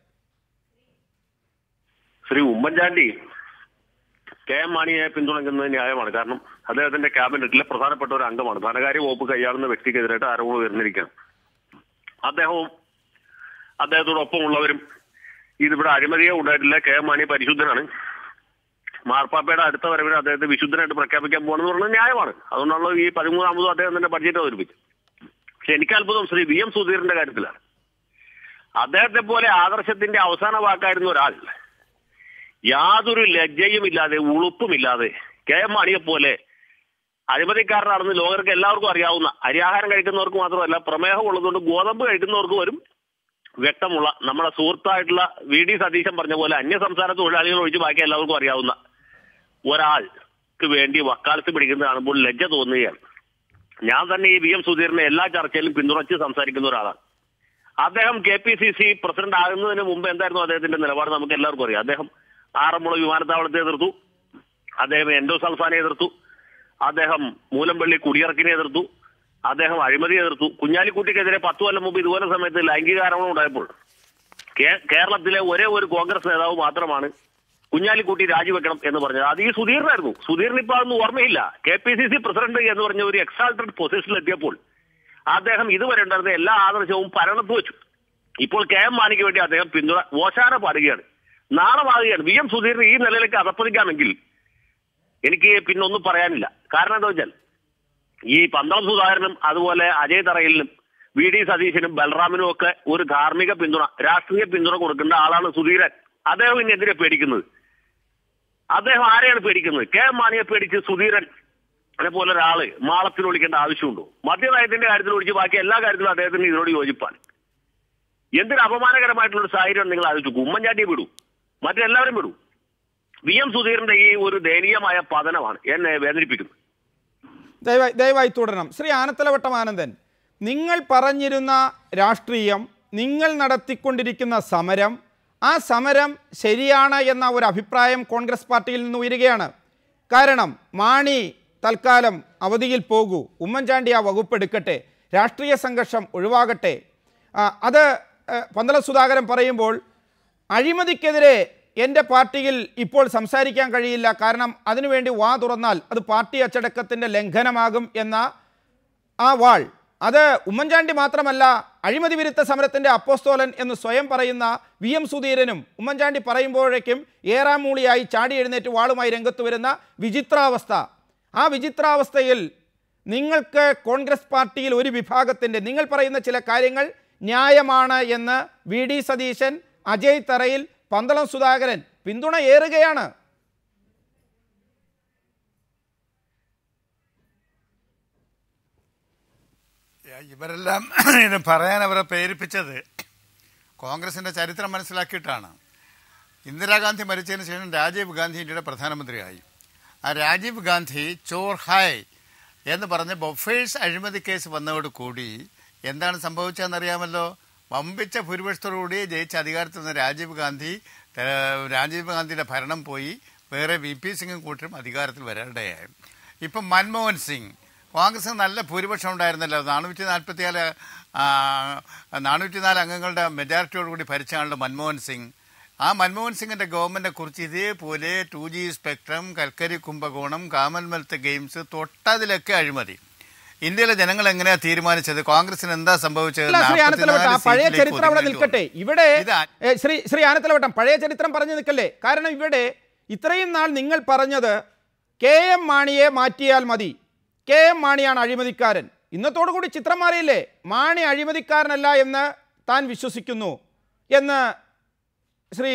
ശ്രീ ഉമ്മൻചാണ്ടി കെ.എം. മാണിയെ പിന്തുണയ്ക്കുന്നത് ന്യായമാണ്. കാരണം അദ്ദേഹത്തിന്റെ ക്യാബിനറ്റിലെ പ്രധാനപ്പെട്ട ഒരു അംഗമാണ്. ധനകാര്യ വകുപ്പ് കൈയാളുന്ന വ്യക്തിക്കെതിരായിട്ട് ആരോപണം ഉയർന്നിരിക്കുകയാണ്. അദ്ദേഹവും അദ്ദേഹത്തോടൊപ്പമുള്ളവരും ഇതിവിടെ അഴിമതിയെ ഉണ്ടായിട്ടില്ല, കെ.എം. മാണി പരിശുദ്ധനാണ്, മാർപ്പാപ്പയുടെ അടുത്ത വരവിന് അദ്ദേഹത്തെ വിശുദ്ധനായിട്ട് പ്രഖ്യാപിക്കാൻ പോകണമെന്ന് പറയുന്നത് ന്യായമാണ്. അതുകൊണ്ടാണല്ലോ ഈ 13ാമതും അദ്ദേഹം തന്നെ ബഡ്ജറ്റ് അവതരിപ്പിച്ചു. പക്ഷെ എനിക്ക് അത്ഭുതം ശ്രീ വി.എം. സുധീറിന്റെ കാര്യത്തിലാണ്. അദ്ദേഹത്തെ പോലെ ആദർശത്തിന്റെ അവസാന വാക്കായിരുന്ന ഒരാൾ യാതൊരു ലജ്ജയും ഇല്ലാതെ ഉളുപ്പുമില്ലാതെ കെ.എം. മാണിയെ പോലെ അഴിമതിക്കാരനാണെന്ന് ലോകർക്ക് എല്ലാവർക്കും അറിയാവുന്ന, അരിയാഹാരം കഴിക്കുന്നവർക്ക് മാത്രമല്ല പ്രമേഹം ഉള്ളതുകൊണ്ട് ഗോതമ്പ് കഴിക്കുന്നവർക്ക് വരും വ്യക്തമുള്ള, നമ്മുടെ സുഹൃത്തായിട്ടുള്ള വി.ഡി. സതീശൻ പറഞ്ഞ പോലെ അന്യസംസ്ഥാന തൊഴിലാളികൾ ഒഴിച്ച് ബാക്കി എല്ലാവർക്കും അറിയാവുന്ന ഒരാൾക്ക് വേണ്ടി വക്കാലത്ത് പിടിക്കുന്നത് കാണുമ്പോൾ ലജ്ജ തോന്നുകയാണ്. ഞാൻ തന്നെ ഈ വി.എം. സുധീറിനെ എല്ലാ ചർച്ചയിലും പിന്തുണച്ച് സംസാരിക്കുന്ന ഒരാളാണ്. അദ്ദേഹം KPCC പ്രസിഡന്റ് ആകുന്നതിന് മുമ്പ് എന്തായിരുന്നു അദ്ദേഹത്തിന്റെ നിലപാട് നമുക്ക് എല്ലാവർക്കും അറിയാം. അദ്ദേഹം ആറന്മുള വിമാനത്താവളത്തെ എതിർത്തു, അദ്ദേഹം എൻഡോ സൽഫാനെ എതിർത്തു, അദ്ദേഹം മൂലംപള്ളി കുടിയിറക്കിനെ എതിർത്തു, അദ്ദേഹം അഴിമതി എതിർത്തു. കുഞ്ഞാലിക്കുട്ടിക്കെതിരെ 10 കൊല്ലം മുമ്പ് ഇതുപോലെ സമയത്ത് ലൈംഗിക ആരോപണം ഉണ്ടായപ്പോൾ കേരളത്തിലെ ഒരേ ഒരു കോൺഗ്രസ് നേതാവ് മാത്രമാണ് കുഞ്ഞാലിക്കുട്ടി രാജിവെക്കണം എന്ന് പറഞ്ഞത്. അത് ഈ സുധീറിനായിരുന്നു. സുധീറിന് ഇപ്പൊ അതൊന്നും ഓർമ്മയില്ല. KPCC പ്രസിഡന്റ് എന്ന് പറഞ്ഞ ഒരു എക്സാൾട്ടഡ് പൊസിഷനിൽ എത്തിയപ്പോൾ അദ്ദേഹം ഇതുവരെ ഉണ്ടായിരുന്ന എല്ലാ ആദർശവും പരണത്ത് വെച്ചു. ഇപ്പോൾ കെ.എം. മാണിക്ക് വേണ്ടി അദ്ദേഹം പിന്തുണ ഓശാന പാടുകയാണ്, നാണമാകുകയാണ്. വി.എം. സുധീറിന് ഈ നിലയിലേക്ക് അധപ്പതിക്കാമെങ്കിൽ എനിക്ക് പിന്നെ ഒന്നും പറയാനില്ല. കാരണം എന്താ വെച്ചാൽ ഈ പന്തളം സുധാകരനും അതുപോലെ അജയ് തറയിലിനും വി.ഡി. സതീശനും ബൽറാമിനും ഒക്കെ ഒരു ധാർമ്മിക പിന്തുണ, രാഷ്ട്രീയ പിന്തുണ കൊടുക്കേണ്ട ആളാണ് സുധീരൻ. അദ്ദേഹം ഇനി എന്തിനാ പേടിക്കുന്നത്? അദ്ദേഹം ആരെയാണ് പേടിക്കുന്നത്? കെ.എം. മാണിയെ പേടിച്ച് സുധീരൻ അതേപോലെ ഒരാള് മാളത്തിൽ ഒളിക്കേണ്ട ആവശ്യമുണ്ടോ? മദ്യനയത്തിന്റെ കാര്യത്തിൽ ഒഴിച്ച് ബാക്കി എല്ലാ കാര്യത്തിലും അദ്ദേഹത്തിന് ഇതിനോട് യോജിപ്പാണ്. എന്തൊരു അപമാനകരമായിട്ടുള്ള സാഹചര്യം നിങ്ങൾ ആലോചിച്ചു. ഉമ്മൻചാണ്ടിയെ വിടൂ, മറ്റെല്ലാവരും വിടൂ. വി.എം. സുധീറിന്റെ ഈ ഒരു ദയനീയമായ പതനമാണ് എന്നെ വേദനിപ്പിക്കുന്നത്. ദയവായി തുടരണം. ശ്രീ ആനത്തലവട്ടം ആനന്ദൻ, നിങ്ങൾ പറഞ്ഞിരുന്ന രാഷ്ട്രീയം, നിങ്ങൾ നടത്തിക്കൊണ്ടിരിക്കുന്ന സമരം, ആ സമരം ശരിയാണ് എന്ന ഒരു അഭിപ്രായം കോൺഗ്രസ് പാർട്ടിയിൽ നിന്ന് ഉയരുകയാണ്. കാരണം മാണി തൽക്കാലം അവധിയിൽ പോകൂ, ഉമ്മൻചാണ്ടി ആ വകുപ്പ് എടുക്കട്ടെ, രാഷ്ട്രീയ സംഘർഷം ഒഴിവാകട്ടെ. അത് പന്തളം സുധാകരൻ പറയുമ്പോൾ അഴിമതിക്കെതിരെ എൻ്റെ പാർട്ടിയിൽ ഇപ്പോൾ സംസാരിക്കാൻ കഴിയില്ല, കാരണം അതിനുവേണ്ടി വാ തുറന്നാൽ അത് പാർട്ടി അച്ചടക്കത്തിൻ്റെ ലംഘനമാകും എന്ന ആ വാൾ, അത് ഉമ്മൻചാണ്ടി മാത്രമല്ല അഴിമതി വിരുദ്ധ സമരത്തിൻ്റെ അപ്പോസ്തോലൻ എന്ന് സ്വയം പറയുന്ന വി.എം. സുധീരനും ഉമ്മൻചാണ്ടി പറയുമ്പോഴേക്കും ഏറാമൂളിയായി ചാടി എഴുന്നേറ്റ് വാളുമായി രംഗത്ത് വരുന്ന വിചിത്രാവസ്ഥ. ആ വിചിത്രാവസ്ഥയിൽ നിങ്ങൾക്ക് കോൺഗ്രസ് പാർട്ടിയിൽ ഒരു വിഭാഗത്തിൻ്റെ, നിങ്ങൾ പറയുന്ന ചില കാര്യങ്ങൾ ന്യായമാണ് എന്ന് വി.ഡി. സതീശൻ, അജയ് തറയിൽ, പന്തളം സുധാകരൻ പിന്തുണ ഏറുകയാണ്. ഇവരെല്ലാം ഇത് പറയാൻ അവരെ പ്രേരിപ്പിച്ചത് കോൺഗ്രസിൻ്റെ ചരിത്രം മനസ്സിലാക്കിയിട്ടാണ്. ഇന്ദിരാഗാന്ധി മരിച്ചതിന് ശേഷം രാജീവ് ഗാന്ധി ഇന്ത്യയുടെ പ്രധാനമന്ത്രിയായി. ആ രാജീവ് ഗാന്ധി ചോർ ഹായ് എന്ന് പറഞ്ഞ് ബൊഫേഴ്സ് അഴിമതി കേസ് വന്നതോടുകൂടി എന്താണ് സംഭവിച്ചതെന്നറിയാമല്ലോ. വമ്പിച്ച ഭൂരിപക്ഷത്തോടുകൂടി ജയിച്ച അധികാരത്തിൽ നിന്ന് രാജീവ് ഗാന്ധിയുടെ ഭരണം പോയി, വേറെ VP സിംഗും കൂട്ടരും അധികാരത്തിൽ വരാനിടയായി. ഇപ്പം മൻമോഹൻ സിംഗ്, കോൺഗ്രസിന് നല്ല ഭൂരിപക്ഷം ഉണ്ടായിരുന്നല്ലോ, 404 അംഗങ്ങളുടെ മെജോറിറ്റിയോടുകൂടി ഭരിച്ചാണല്ലോ മൻമോഹൻ സിംഗ്. ആ മൻമോഹൻ സിംഗിന്റെ ഗവൺമെന്റിനെ കുറിച്ച് ഇതേപോലെ 2G സ്പെക്ട്രം, കൽക്കരി കുംഭകോണം, കോമൺവെൽത്ത് ഗെയിംസ്, തൊട്ടതിലൊക്കെ അഴിമതി. ഇന്ത്യയിലെ ജനങ്ങൾ എങ്ങനെയാ തീരുമാനിച്ചത്? കോൺഗ്രസിന് എന്താ സംഭവിച്ചത്? പഴയ ചരിത്രം അവിടെ നിൽക്കട്ടെ. ഇവിടെ ശ്രീ ആനത്തലവട്ടം പഴയ ചരിത്രം പറഞ്ഞു നിൽക്കല്ലേ. കാരണം ഇവിടെ ഇത്രയും നാൾ നിങ്ങൾ പറഞ്ഞത് കെ.എം. മാണിയെ മാറ്റിയാൽ മതി, കെ.എം. മാണിയാണ് അഴിമതിക്കാരൻ. ഇന്നത്തോടു കൂടി ചിത്രം മാറിയില്ലേ? മാണി അഴിമതിക്കാരനല്ല എന്ന് താൻ വിശ്വസിക്കുന്നു എന്ന് ശ്രീ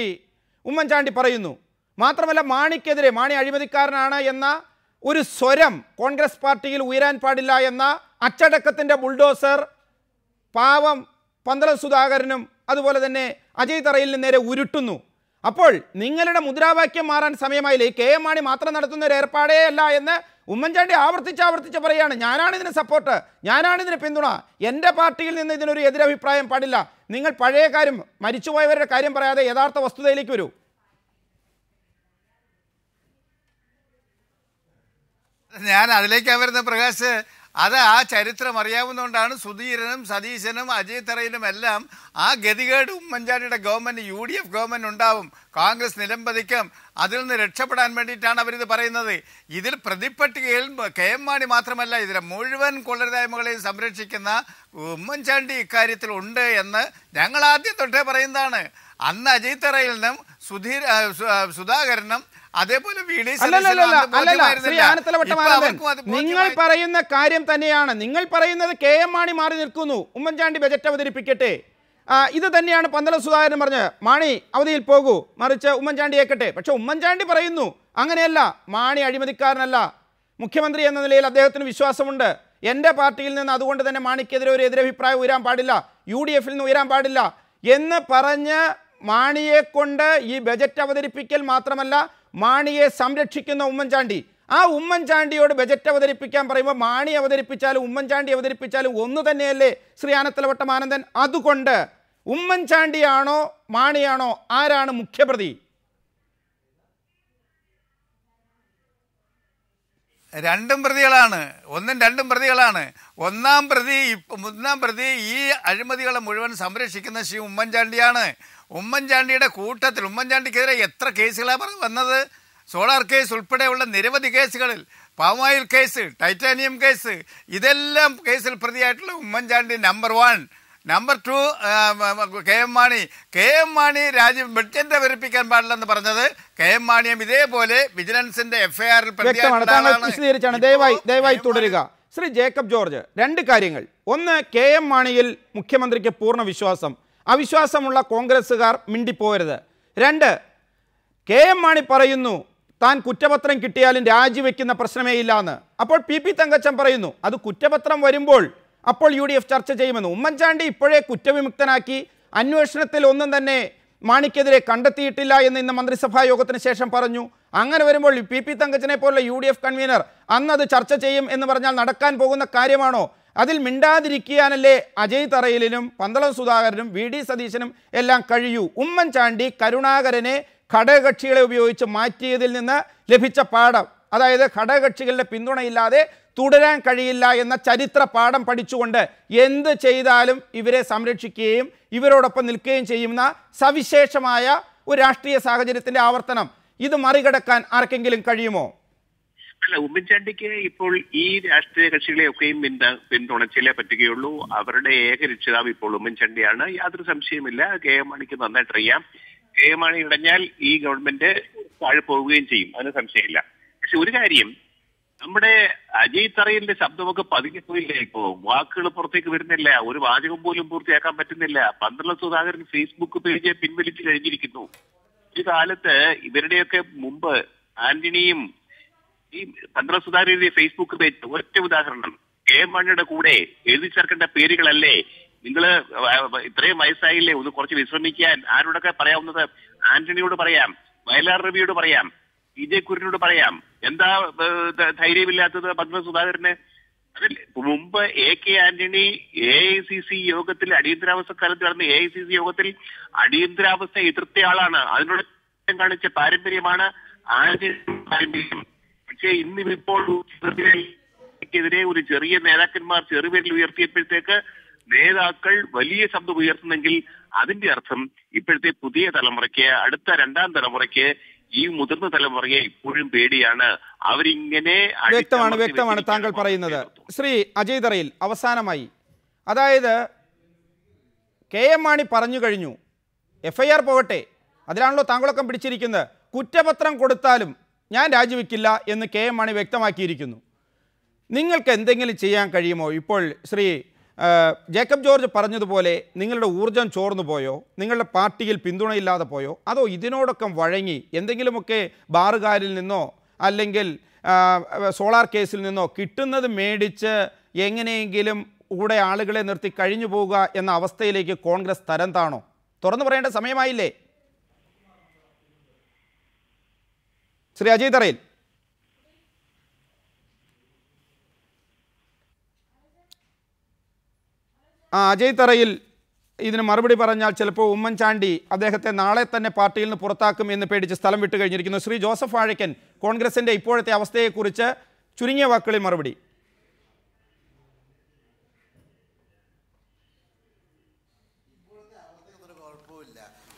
ഉമ്മൻചാണ്ടി പറയുന്നു. മാത്രമല്ല മാണിക്കെതിരെ, മാണി അഴിമതിക്കാരനാണ് എന്ന ഒരു സ്വരം കോൺഗ്രസ് പാർട്ടിയിൽ ഉയരാൻ പാടില്ല എന്ന അച്ചടക്കത്തിൻ്റെ ബുൾഡോസർ പാവം പന്തളം സുധാകരനും അതുപോലെ തന്നെ അജയ് തറയിലിന് നേരെ ഉരുട്ടുന്നു. അപ്പോൾ നിങ്ങളുടെ മുദ്രാവാക്യം മാറാൻ സമയമായില്ലേ? കെ.എം. മാണി മാത്രം നടത്തുന്ന ഒരു ഏർപ്പാടേ അല്ല എന്ന് ഉമ്മൻചാണ്ടി ആവർത്തിച്ച് പറയുകയാണ്. ഞാനാണ് ഇതിന് സപ്പോർട്ട്, ഞാനാണ് ഇതിന് പിന്തുണ, എൻ്റെ പാർട്ടിയിൽ നിന്ന് ഇതിനൊരു എതിരഭിപ്രായം പാടില്ല. നിങ്ങൾ പഴയ കാര്യം, മരിച്ചുപോയവരുടെ കാര്യം പറയാതെ യഥാർത്ഥ വസ്തുതയിലേക്ക് വരൂ. ഞാൻ അതിലേക്കാണ് വരുന്നത് പ്രകാശ്. അത് ആ ചരിത്രം അറിയാവുന്നതുകൊണ്ടാണ് സുധീരനും സതീശനും അജയ് തറയിലും എല്ലാം ആ ഗതികേട് ഉമ്മൻചാണ്ടിയുടെ ഗവൺമെൻറ് UDF ഗവൺമെൻറ് ഉണ്ടാവും, കോൺഗ്രസ് നിലംപതിക്കും, അതിൽ നിന്ന് രക്ഷപ്പെടാൻ വേണ്ടിയിട്ടാണ് അവരിത് പറയുന്നത്. ഇതിൽ പ്രതിപട്ടികയിൽ KM മാണി മാത്രമല്ല, ഇതിലെ മുഴുവൻ കൊള്ളരുതായ്മകളെയും സംരക്ഷിക്കുന്ന ഉമ്മൻചാണ്ടി ഇക്കാര്യത്തിൽ ഉണ്ട് എന്ന് ഞങ്ങൾ ആദ്യം തൊട്ടേ പറയുന്നതാണ്. അന്ന് അജയ് തറയിൽ നിന്നും സുധാകരനും അതേപോലെ നിങ്ങൾ പറയുന്ന കാര്യം തന്നെയാണ്. നിങ്ങൾ പറയുന്നത് KM മാണി മാറി നിൽക്കുന്നു, ഉമ്മൻചാണ്ടി ബജറ്റ് അവതരിപ്പിക്കട്ടെ, ഇത് തന്നെയാണ് പന്തളം സുധാകരൻ പറഞ്ഞത്. മാണി അവധിയിൽ പോകൂ, മറിച്ച് ഉമ്മൻചാണ്ടി ഏക്കട്ടെ. പക്ഷെ ഉമ്മൻചാണ്ടി പറയുന്നു അങ്ങനെയല്ല, മാണി അഴിമതിക്കാരനല്ല, മുഖ്യമന്ത്രി എന്ന നിലയിൽ അദ്ദേഹത്തിന് വിശ്വാസമുണ്ട്, എൻ്റെ പാർട്ടിയിൽ നിന്ന് അതുകൊണ്ട് തന്നെ മാണിക്കെതിരെ ഒരു എതിരഭിപ്രായം ഉയരാൻ പാടില്ല, UDFിൽ നിന്ന് ഉയരാൻ പാടില്ല എന്ന് പറഞ്ഞ് മാണിയെ കൊണ്ട് ഈ ബജറ്റ് അവതരിപ്പിക്കൽ മാത്രമല്ല മാണിയെ സംരക്ഷിക്കുന്ന ഉമ്മൻചാണ്ടി. ആ ഉമ്മൻചാണ്ടിയോട് ബജറ്റ് അവതരിപ്പിക്കാൻ പറയുമ്പോൾ മാണി അവതരിപ്പിച്ചാലും ഉമ്മൻചാണ്ടി അവതരിപ്പിച്ചാലും ഒന്ന് തന്നെയല്ലേ ശ്രീ ആനത്തലവട്ടം ആനന്ദൻ? അതുകൊണ്ട് ഉമ്മൻചാണ്ടിയാണോ മാണിയാണോ, ആരാണ് മുഖ്യപ്രതി? രണ്ടും പ്രതികളാണ്, ഒന്നും രണ്ടും പ്രതികളാണ്. ഒന്നാം പ്രതി ഈ അഴിമതികളെ മുഴുവൻ സംരക്ഷിക്കുന്ന ശ്രീ ഉമ്മൻചാണ്ടിയാണ്. ഉമ്മൻചാണ്ടിയുടെ കൂട്ടത്തിൽ ഉമ്മൻചാണ്ടിക്കെതിരെ എത്ര കേസുകളാണ് വന്നത്? സോളാർ കേസ് ഉൾപ്പെടെയുള്ള നിരവധി കേസുകളിൽ, palm oil case, titanium case, ഇതെല്ലാം കേസിൽ പ്രതിയായിട്ടുള്ള Oommen Chandy number 1. Number 2 KM Mani budget അവതരിപ്പിക്കാൻ പാടില്ലെന്ന് പറഞ്ഞത് KM മാണിയും ഇതേപോലെ വിജിലൻസിന്റെ FIR വിശദീകരിച്ചാണ്. ദയവായി തുടരുക. ശ്രീ ജേക്കബ് ജോർജ്, രണ്ട് കാര്യങ്ങൾ. ഒന്ന്, KM മാണിയിൽ മുഖ്യമന്ത്രിക്ക് പൂർണ്ണ വിശ്വാസം, അവിശ്വാസമുള്ള കോൺഗ്രസ്സുകാർ മിണ്ടിപ്പോരുത്. രണ്ട്, KM മാണി പറയുന്നു താൻ കുറ്റപത്രം കിട്ടിയാലും രാജിവെക്കുന്ന പ്രശ്നമേ ഇല്ല എന്ന്. അപ്പോൾ PP തങ്കച്ചൻ പറയുന്നു അത് കുറ്റപത്രം വരുമ്പോൾ അപ്പോൾ UDF ചർച്ച ചെയ്യുമെന്ന്. ഉമ്മൻചാണ്ടി ഇപ്പോഴേ കുറ്റവിമുക്തനാക്കി, അന്വേഷണത്തിൽ ഒന്നും തന്നെ മാണിക്കെതിരെ കണ്ടെത്തിയിട്ടില്ല എന്ന് ഇന്ന് മന്ത്രിസഭാ യോഗത്തിന് ശേഷം പറഞ്ഞു. അങ്ങനെ വരുമ്പോൾ PP തങ്കച്ചനെ പോലുള്ള UDF കൺവീനർ അന്നത് ചർച്ച ചെയ്യും എന്ന് പറഞ്ഞാൽ നടക്കാൻ പോകുന്ന കാര്യമാണോ? അതിൽ മിണ്ടാതിരിക്കാനല്ലേ അജയ് തറയിലിനും പന്തളം സുധാകരനും VD സതീശനും എല്ലാം കഴിയൂ. ഉമ്മൻചാണ്ടി കരുണാകരനെ ഘടകകക്ഷികളെ ഉപയോഗിച്ച് മാറ്റിയതിൽ നിന്ന് ലഭിച്ച പാഠം, അതായത് ഘടകകക്ഷികളുടെ പിന്തുണയില്ലാതെ തുടരാൻ കഴിയില്ല എന്ന ചരിത്ര പാഠം പഠിച്ചുകൊണ്ട് എന്ത് ചെയ്താലും ഇവരെ സംരക്ഷിക്കുകയും ഇവരോടൊപ്പം നിൽക്കുകയും ചെയ്യുന്ന സവിശേഷമായ ഒരു രാഷ്ട്രീയ സാഹചര്യത്തിൻ്റെ ആവർത്തനം, ഇത് മറികടക്കാൻ ആർക്കെങ്കിലും കഴിയുമോ? അല്ല, ഉമ്മൻചാണ്ടിക്ക് ഇപ്പോൾ ഈ രാഷ്ട്രീയ കക്ഷികളെയൊക്കെയും പിന്തുണച്ചില്ലേ പറ്റുകയുള്ളൂ. അവരുടെ ഏക രക്ഷിതാവ് ഇപ്പോൾ ഉമ്മൻചാണ്ടിയാണ്, യാതൊരു സംശയമില്ല. KM മാണിക്ക് നന്നായിട്ട് അറിയാം. KM മാണി ഇടഞ്ഞാൽ ഈ ഗവൺമെന്റ് താഴെ പോവുകയും ചെയ്യും, അതിന് സംശയമില്ല. പക്ഷെ ഒരു കാര്യം, നമ്മുടെ അജയ് തറയിലിന്റെ ശബ്ദമൊക്കെ പതുങ്ങിപ്പോയില്ലേ? ഇപ്പോ വാക്കുകൾ പുറത്തേക്ക് വരുന്നില്ല, ഒരു വാചകം പോലും പൂർത്തിയാക്കാൻ പറ്റുന്നില്ല. പന്തളം സുധാകരൻ ഫേസ്ബുക്ക് പേജ് പിൻവലിച്ചു കഴിഞ്ഞിരിക്കുന്നു. ഈ കാലത്ത് ഇവരുടെയൊക്കെ മുമ്പ് ആന്റണിയും ഈ പന്തളം സുധാകരന്റെ ഫേസ്ബുക്ക് പേജ്, ഒറ്റ ഉദാഹരണം, KM മാണിയുടെ കൂടെ എഴുതി ചേർക്കേണ്ട പേരുകളല്ലേ? നിങ്ങൾ ഇത്രയും വയസ്സായില്ലേ, ഒന്ന് കുറച്ച് വിശ്രമിക്കാൻ. ആരോടൊക്കെ പറയാവുന്നത്? ആന്റണിയോട് പറയാം, വയലാർ രവിയോട് പറയാം, PJ കുര്യനോട് പറയാം. എന്താ ധൈര്യമില്ലാത്തത് പന്തളം സുധാകരന്? അതിൽ മുമ്പ് AK ആന്റണി AICC യോഗത്തിൽ, അടിയന്തരാവസ്ഥ കാലത്ത് നടന്ന AICC യോഗത്തിൽ അടിയന്തരാവസ്ഥ എതിർത്തയാളാണ്. അതിനോട് കാണിച്ച പാരമ്പര്യമാണ് ആന്റണി പാരമ്പര്യം. പക്ഷേ ഇന്നിപ്പോൾ എതിരെ ഒരു ചെറിയ നേതാക്കന്മാർ ചെറുപേരിൽ ഉയർത്തിയപ്പോഴത്തേക്ക് നേതാക്കൾ വലിയ ശബ്ദം ഉയർത്തുന്നെങ്കിൽ അതിന്റെ അർത്ഥം ഇപ്പോഴത്തെ പുതിയ തലമുറയ്ക്ക്, അടുത്ത 2ാം തലമുറയ്ക്ക്, ഈ മുതിർന്ന തലമുറയെ ഇപ്പോഴും പേടിയാണ്. അവരിങ്ങനെ വ്യക്തമാണ് താങ്കൾ പറയുന്നത്. ശ്രീ അജയ് തറയിൽ, അവസാനമായി, അതായത് KM മാണി പറഞ്ഞു കഴിഞ്ഞു, FIR പോകട്ടെ, അതിലാണല്ലോ താങ്കളൊക്കെ പിടിച്ചിരിക്കുന്നത്, കുറ്റപത്രം കൊടുത്താലും ഞാൻ രാജിവെക്കില്ല എന്ന് KM മാണി വ്യക്തമാക്കിയിരിക്കുന്നു. നിങ്ങൾക്ക് എന്തെങ്കിലും ചെയ്യാൻ കഴിയുമോ? ഇപ്പോൾ ശ്രീ ജേക്കബ് ജോർജ് പറഞ്ഞതുപോലെ നിങ്ങളുടെ ഊർജം ചോർന്നു പോയോ, നിങ്ങളുടെ പാർട്ടിയിൽ പിന്തുണയില്ലാതെ പോയോ, അതോ ഇതിനോടൊക്കെ വഴങ്ങി എന്തെങ്കിലുമൊക്കെ ബാറുകാരിൽ നിന്നോ അല്ലെങ്കിൽ സോളാർ കേസിൽ നിന്നോ കിട്ടുന്നത് മേടിച്ച് എങ്ങനെയെങ്കിലും കൂടെ ആളുകളെ നിർത്തി കഴിഞ്ഞു പോവുക എന്ന അവസ്ഥയിലേക്ക് കോൺഗ്രസ് തരം താണോ? തുറന്നു പറയേണ്ട സമയമായില്ലേ? ശ്രീ അജയ് തറയിൽ. അജയ് തറയിൽ ഇതിന് മറുപടി പറഞ്ഞാൽ ചിലപ്പോൾ ഉമ്മൻചാണ്ടി അദ്ദേഹത്തെ നാളെ തന്നെ പാർട്ടിയിൽ നിന്ന് പുറത്താക്കും എന്ന് പേടിച്ച് സ്ഥലം വിട്ടു കഴിഞ്ഞിരിക്കുന്നു. ശ്രീ ജോസഫ് വാഴക്കൻ, കോൺഗ്രസിൻ്റെ ഇപ്പോഴത്തെ അവസ്ഥയെക്കുറിച്ച് ചുരുങ്ങിയ വാക്കുകളിൽ മറുപടി.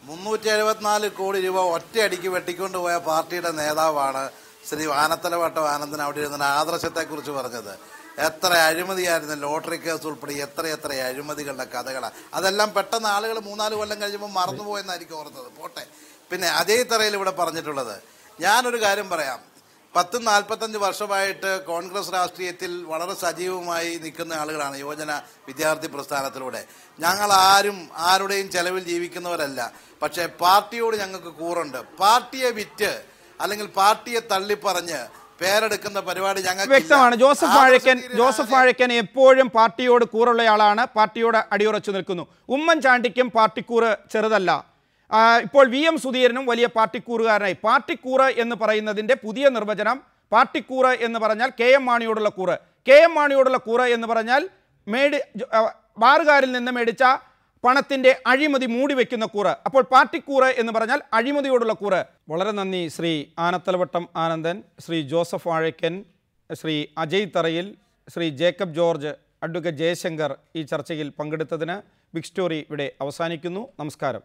374 കോടി രൂപ ഒറ്റയടിക്ക് വെട്ടിക്കൊണ്ടുപോയ പാർട്ടിയുടെ നേതാവാണ് ശ്രീ ആനത്തലവട്ടം ആനന്ദൻ അവിടെ ഇരുന്ന ആദർശത്തെക്കുറിച്ച് പറഞ്ഞത്. എത്ര അഴിമതിയായിരുന്നു, ലോട്ടറി കേസ് ഉൾപ്പെടെ എത്ര അഴിമതികളുടെ കഥകളാണ്. അതെല്ലാം പെട്ടെന്ന് ആളുകൾ 3-4 കൊല്ലം കഴിയുമ്പോൾ മറന്നുപോയെന്നായിരിക്കും ഓർത്തത്. പോട്ടെ. പിന്നെ അതേ തറയിൽ ഇവിടെ പറഞ്ഞിട്ടുള്ളത്, ഞാനൊരു കാര്യം പറയാം. 10-45 വർഷമായിട്ട് കോൺഗ്രസ് രാഷ്ട്രീയത്തിൽ വളരെ സജീവമായി നിൽക്കുന്ന ആളുകളാണ് യുവജന വിദ്യാർത്ഥി പ്രസ്ഥാനത്തിലൂടെ. ഞങ്ങൾ ആരുടെയും ചെലവിൽ ജീവിക്കുന്നവരല്ല. പക്ഷേ പാർട്ടിയോട് ഞങ്ങൾക്ക് കൂറുണ്ട്. പാർട്ടിയെ വിറ്റ് അല്ലെങ്കിൽ പാർട്ടിയെ തള്ളിപ്പറഞ്ഞ് പേരെടുക്കുന്ന പരിപാടി ഞങ്ങൾക്ക് വ്യക്തമാണ്. ജോസഫ് വാഴക്കൻ എപ്പോഴും പാർട്ടിയോട് കൂറുള്ളയാളാണ്, പാർട്ടിയോട് അടിയുറച്ചു നിൽക്കുന്നു. ഉമ്മൻചാണ്ടിക്കും പാർട്ടിക്കൂറ് ചെറുതല്ല. ഇപ്പോൾ VM സുധീരനും വലിയ പാർട്ടിക്കൂറുകാരനായി. പാർട്ടിക്കൂറ് എന്ന് പറയുന്നതിൻ്റെ പുതിയ നിർവചനം, പാർട്ടിക്കൂറ് എന്ന് പറഞ്ഞാൽ KM മാണിയോടുള്ള കൂറ്, KM മാണിയോടുള്ള കൂറ് എന്ന് പറഞ്ഞാൽ ബാറുകാരിൽ നിന്ന് മേടിച്ച പണത്തിൻ്റെ അഴിമതി മൂടി വയ്ക്കുന്ന കൂറ്. അപ്പോൾ പാർട്ടിക്കൂറ് എന്ന് പറഞ്ഞാൽ അഴിമതിയോടുള്ള കൂറ്. വളരെ നന്ദി ശ്രീ ആനത്തലവട്ടം ആനന്ദൻ, ശ്രീ ജോസഫ് വാഴക്കൻ, ശ്രീ അജയ് തറയിൽ, Shri Jacob George, advocate Jaishankar ഈ ചർച്ചയിൽ പങ്കെടുത്തതിന്. ബിഗ് സ്റ്റോറി ഇവിടെ അവസാനിക്കുന്നു. നമസ്കാരം.